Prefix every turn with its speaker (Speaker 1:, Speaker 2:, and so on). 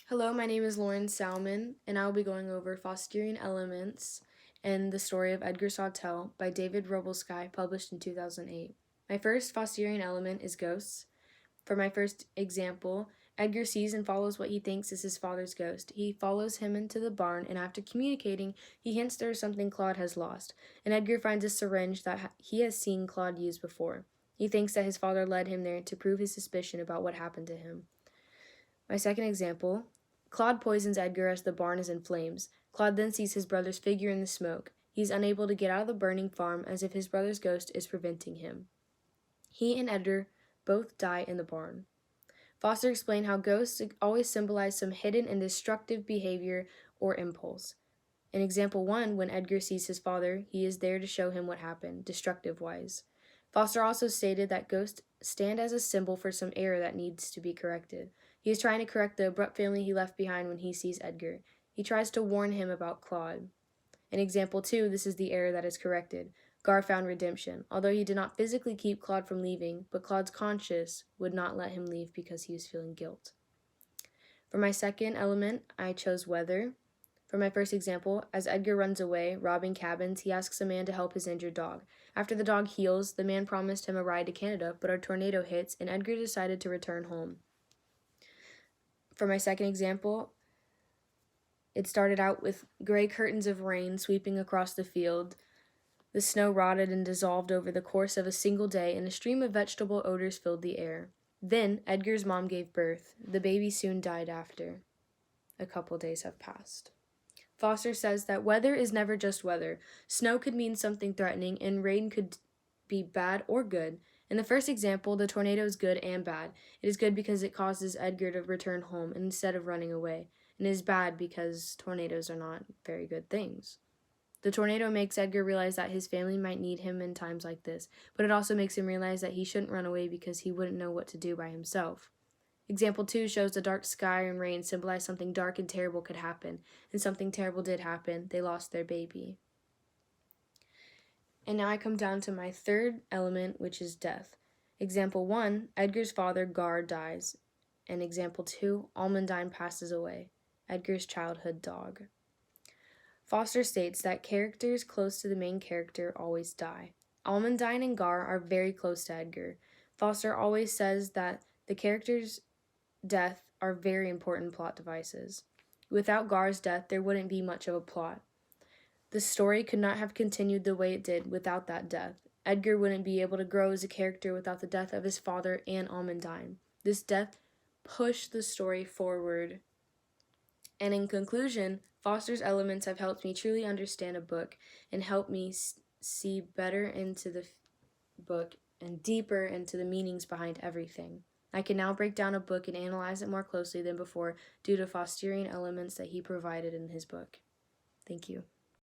Speaker 1: Hello, my name is Lauren Salmon, and I will be going over Fosterian Elements and the Story of Edgar Sawtelle by David Roblesky, published in 2008. My first Fosterian element is ghosts. For my first example, Edgar sees and follows what he thinks is his father's ghost. He follows him into the barn, and after communicating, he hints there is something Claude has lost, and Edgar finds a syringe that he has seen Claude use before. He thinks that his father led him there to prove his suspicion about what happened to him. My second example, Claude poisons Edgar as the barn is in flames. Claude then sees his brother's figure in the smoke. He's unable to get out of the burning farm as if his brother's ghost is preventing him. He and Edgar both die in the barn. Foster explained how ghosts always symbolize some hidden and destructive behavior or impulse. In example 1, when Edgar sees his father, he is there to show him what happened, destructive-wise. Foster also stated that ghosts stand as a symbol for some error that needs to be corrected. He is trying to correct the abrupt family he left behind when he sees Edgar. He tries to warn him about Claude. In example 2, this is the error that is corrected. Gar found redemption, although he did not physically keep Claude from leaving, but Claude's conscience would not let him leave because he was feeling guilt. For my second element, I chose weather. For my first example, as Edgar runs away, robbing cabins, he asks a man to help his injured dog. After the dog heals, the man promised him a ride to Canada, but a tornado hits, and Edgar decided to return home. For my second example, it started out with gray curtains of rain sweeping across the field. The snow rotted and dissolved over the course of a single day, and a stream of vegetable odors filled the air. Then, Edgar's mom gave birth. The baby soon died after. A couple days have passed. Foster says that weather is never just weather. Snow could mean something threatening, and rain could be bad or good. In the first example, the tornado is good and bad. It is good because it causes Edgar to return home instead of running away, and it is bad because tornadoes are not very good things. The tornado makes Edgar realize that his family might need him in times like this, but it also makes him realize that he shouldn't run away because he wouldn't know what to do by himself. Example 2 shows the dark sky and rain symbolize something dark and terrible could happen, and something terrible did happen. They lost their baby. And now I come down to my third element, which is death. Example 1, Edgar's father, Gar, dies. And example 2, Almondine passes away, Edgar's childhood dog. Foster states that characters close to the main character always die. Almondine and Gar are very close to Edgar. Foster always says that the characters' death are very important plot devices. Without Gar's death, there wouldn't be much of a plot. The story could not have continued the way it did without that death. Edgar wouldn't be able to grow as a character without the death of his father and Almondine. This death pushed the story forward. And in conclusion, Foster's elements have helped me truly understand a book and helped me see better into the book and deeper into the meanings behind everything. I can now break down a book and analyze it more closely than before due to Fosterian elements that he provided in his book. Thank you.